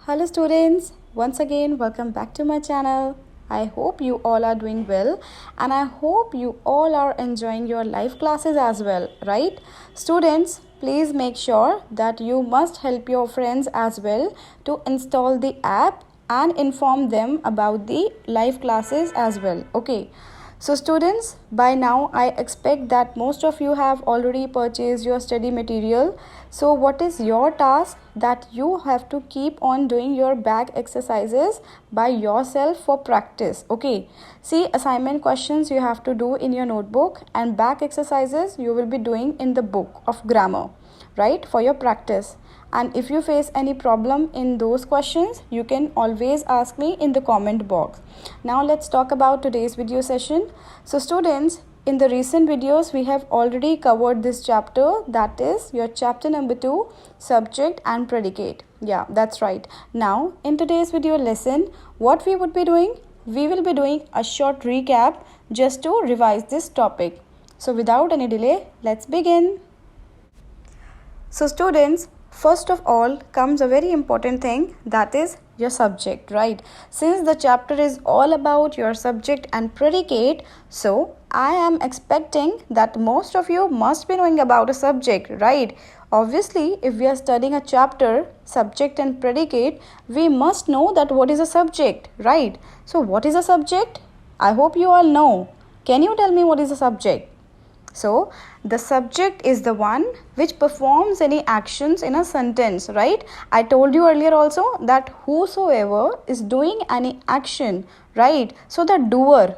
Hello students, once again welcome back to my channel. I hope you all are doing well and I hope you all are enjoying your live classes as well, right? Students, please make sure that you must help your friends as well to install the app and inform them about the live classes as well, okay? So students, by now I expect that most of you have already purchased your study material. So what is your task? That you have to keep on doing your back exercises by yourself for practice. Okay. See, assignment questions you have to do in your notebook and back exercises you will be doing in the book of grammar, right, for your practice. And if you face any problem in those questions, you can always ask me in the comment box. Now let's talk about today's video session. So students, in the recent videos we have already covered this chapter, that is your chapter number 2, subject and predicate. Yeah, that's right. Now in today's video lesson, what we would be doing? We will be doing a short recap just to revise this topic. So without any delay, let's begin. So students, first of all comes a very important thing, that is your subject, right? Since the chapter is all about your subject and predicate, so I am expecting that most of you must be knowing about a subject, right? Obviously, if we are studying a chapter, subject and predicate, we must know that what is a subject, right? So what is a subject? I hope you all know. Can you tell me what is a subject? So, the subject is the one which performs any actions in a sentence, right? I told you earlier also that whosoever is doing any action, right? So, the doer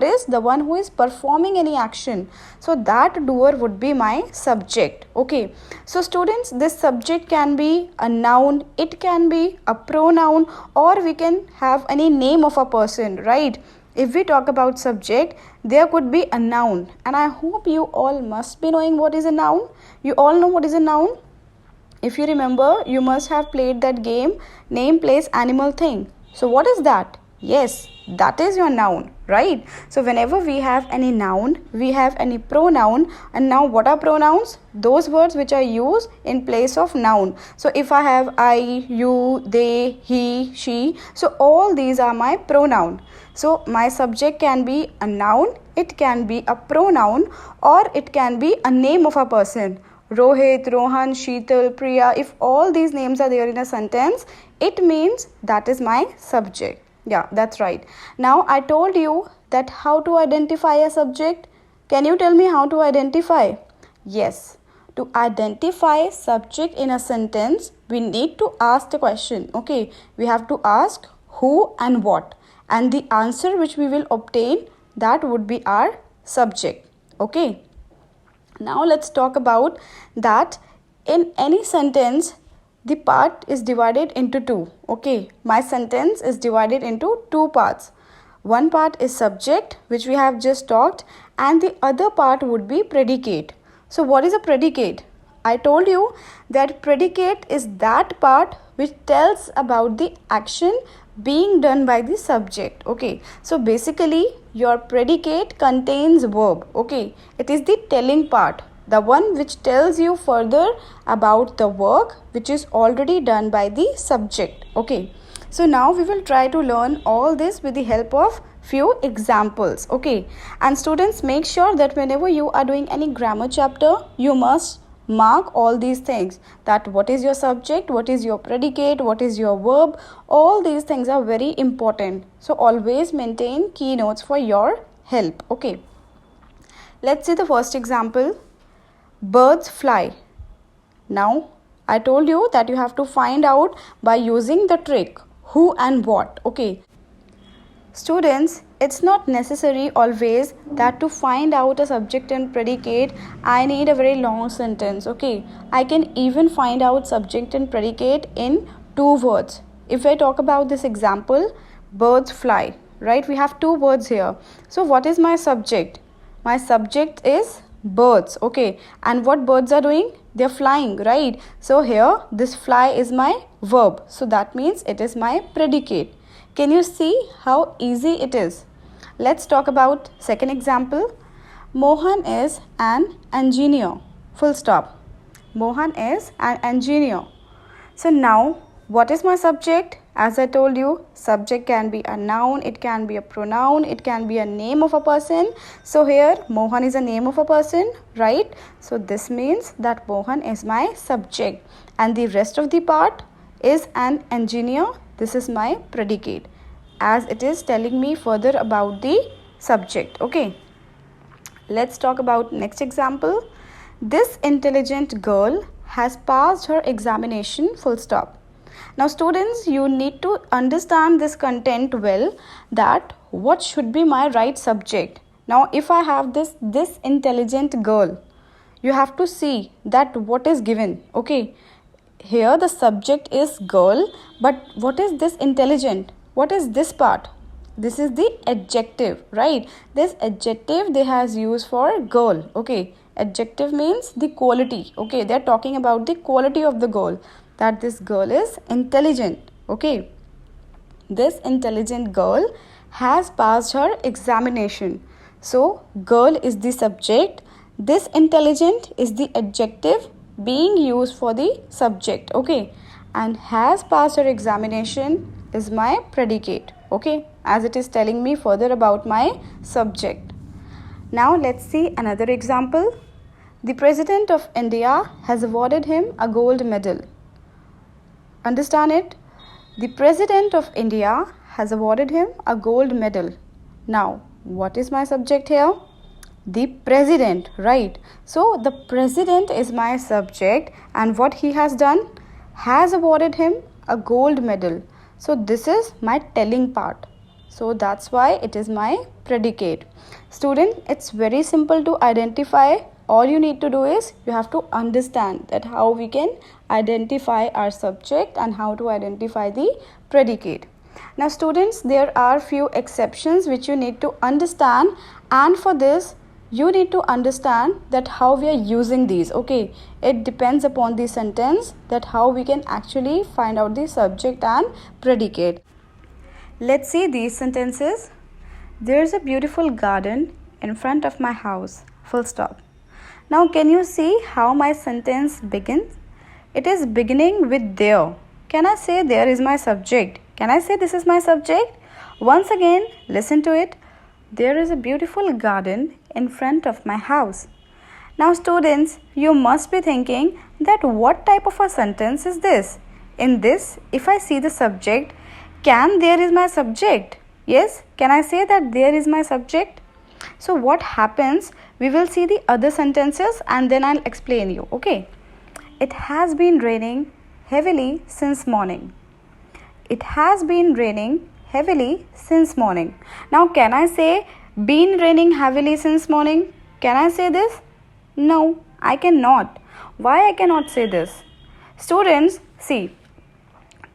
is the one who is performing any action. So, that doer would be my subject, okay? So, students, this subject can be a noun, it can be a pronoun, or we can have any name of a person, right? If we talk about subject, there could be a noun, and I hope you all must be knowing what is a noun. You all know what is a noun? If you remember, you must have played that game, name, place, animal, thing. So what is that? Yes, that is your noun, right? So whenever we have any noun, we have any pronoun, and now what are pronouns? Those words which are used in place of noun. So if I have I, you, they, he, she, so all these are my pronoun. So my subject can be a noun, it can be a pronoun, or it can be a name of a person. Rohit, Rohan, Sheetal, Priya, if all these names are there in a sentence, it means that is my subject. Yeah, that's right. Now I told you that how to identify a subject. Can you tell me how to identify? Yes, to identify subject in a sentence, we need to ask the question. Okay, we have to ask who and what, and the answer which we will obtain, that would be our subject. Okay. Now let's talk about that in any sentence the part is divided into two. Okay, my sentence is divided into two parts. One part is subject, which we have just talked, and the other part would be predicate. So what is a predicate? I told you that predicate is that part which tells about the action being done by the subject. Okay, so basically your predicate contains verb. Okay, it is the telling part, the one which tells you further about the work which is already done by the subject. Okay, so now we will try to learn all this with the help of few examples. Okay, and students, make sure that whenever you are doing any grammar chapter, you must mark all these things, that what is your subject, what is your predicate, what is your verb. All these things are very important, so always maintain keynotes for your help. Okay, let's see the first example. Birds fly. Now I told you that you have to find out by using the trick who and what. Okay, students, it's not necessary always that to find out a subject and predicate I need a very long sentence. Okay, I can even find out subject and predicate in two words. If I talk about this example, birds fly, right? We have two words here. So what is my subject? My subject is birds. Okay, and what birds are doing? They're flying, right? So here this fly is my verb, so that means it is my predicate. Can you see how easy it is? Let's talk about second example. Mohan is an engineer. Full stop. Mohan is an engineer. So now What is my subject? As I told you, subject can be a noun, it can be a pronoun, it can be a name of a person. So here Mohan is a name of a person, right? So this means that Mohan is my subject, and the rest of the part is an engineer. This is my predicate, as it is telling me further about the subject. Okay, let's talk about next example. This intelligent girl has passed her examination, full stop. Now students, you need to understand this content well, that what should be my right subject. Now if I have this intelligent girl, you have to see that what is given. Okay, here the subject is girl, but what is this intelligent? What is this part? This is the adjective, right? This adjective they has used for girl. Okay, adjective means the quality. Okay, they are talking about the quality of the girl, that this girl is intelligent. Okay, this intelligent girl has passed her examination. So girl is the subject, this intelligent is the adjective being used for the subject. Okay, and has passed her examination is my predicate. Okay, as it is telling me further about my subject. Now let's see another example. The President of India has awarded him a gold medal. Understand it? The President of India has awarded him a gold medal. Now, what is my subject here? The President, right? So, the President is my subject, and what he has done? Has awarded him a gold medal. So, this is my telling part. So, that's why it is my predicate. Student, it's very simple to identify. All you need to do is you have to understand that how we can identify our subject and how to identify the predicate. Now students, there are few exceptions which you need to understand, and for this you need to understand that how we are using these. Okay, it depends upon the sentence that how we can actually find out the subject and predicate. Let's see these sentences. There's a beautiful garden in front of my house, full stop. Now can you see how my sentence begins? It is beginning with there. Can I say there is my subject? Can I say this is my subject? Once again, listen to it. There is a beautiful garden in front of my house. Now students, you must be thinking that what type of a sentence is this? In this, if I see the subject, can there is my subject? Yes, can I say that there is my subject? So what happens, we will see the other sentences and then I'll explain you. Okay, it has been raining heavily since morning. It has been raining heavily since morning. Now can I say been raining heavily since morning? Can I say this? No, I cannot. Why I cannot say this? Students, see,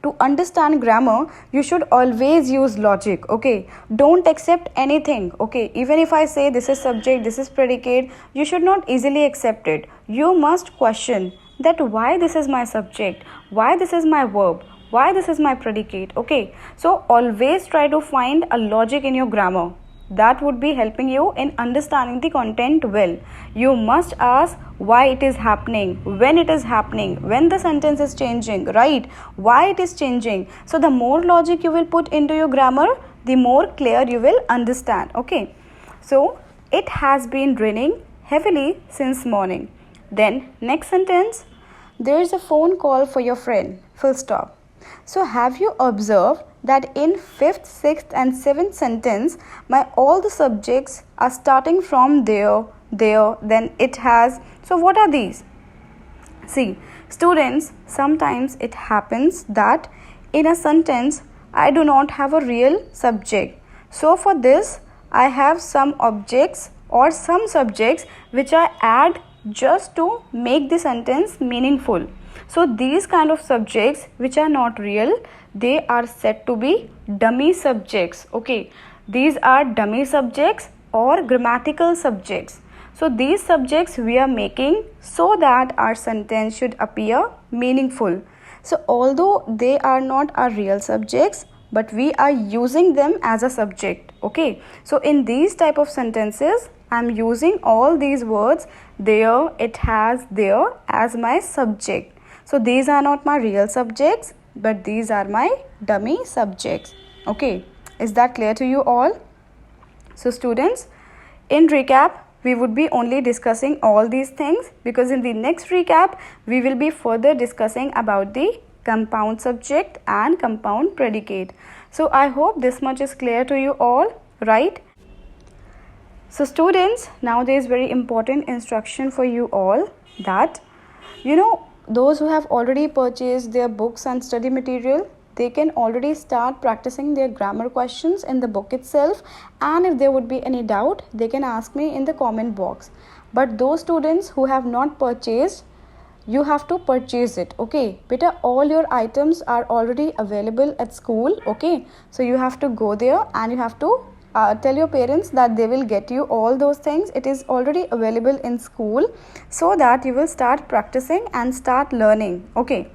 to understand grammar, you should always use logic. Okay, don't accept anything. Okay, even if I say this is subject, this is predicate, you should not easily accept it. You must question that why this is my subject, why this is my verb, why this is my predicate. Okay, so always try to find a logic in your grammar. That would be helping you in understanding the content well. You must ask why it is happening, when it is happening, when the sentence is changing, right? Why it is changing. So the more logic you will put into your grammar, the more clear you will understand. Okay, so it has been raining heavily since morning. Then next sentence, there is a phone call for your friend, full stop. So have you observed that in 5th, 6th and 7th sentence, my all the subjects are starting from there, then it has. So what are these? See, students, sometimes it happens that in a sentence, I do not have a real subject. So for this, I have some objects or some subjects which I add just to make the sentence meaningful. So these kind of subjects which are not real, they are said to be dummy subjects. Okay, these are dummy subjects or grammatical subjects. So these subjects we are making so that our sentence should appear meaningful. So although they are not our real subjects, but we are using them as a subject. Okay, so in these type of sentences, I am using all these words there, it has, there as my subject. So these are not my real subjects, but these are my dummy subjects. Okay, is that clear to you all? So students, in recap, we would be only discussing all these things, because in the next recap we will be further discussing about the compound subject and compound predicate. So I hope this much is clear to you all, right? So students, now there is very important instruction for you all, that those who have already purchased their books and study material, they can already start practicing their grammar questions in the book itself, and if there would be any doubt, they can ask me in the comment box. But those students who have not purchased, you have to purchase it. Okay beta, all your items are already available at school. Okay, so you have to go there and you have to tell your parents that they will get you all those things. It is already available in school, so that you will start practicing and start learning. Okay,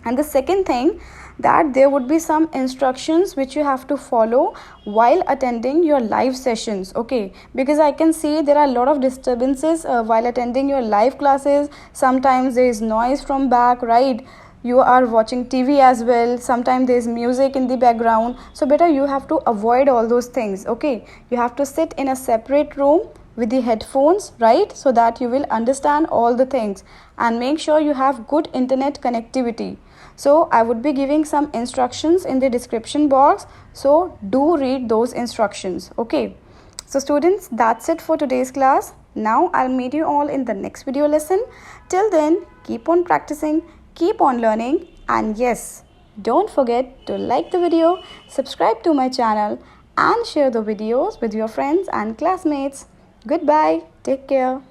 and the second thing, that there would be some instructions which you have to follow while attending your live sessions. Okay, because I can see there are a lot of disturbances while attending your live classes. Sometimes there is noise from back, right? You are watching TV as well, sometimes there is music in the background. So better you have to avoid all those things. Okay, you have to sit in a separate room with the headphones, right, so that you will understand all the things, and make sure you have good internet connectivity. So I would be giving some instructions in the description box, so do read those instructions. Okay, so students, that's it for today's class. Now I'll meet you all in the next video lesson. Till then, keep on practicing, keep on learning, and yes, don't forget to like the video, subscribe to my channel, and share the videos with your friends and classmates. Goodbye, take care.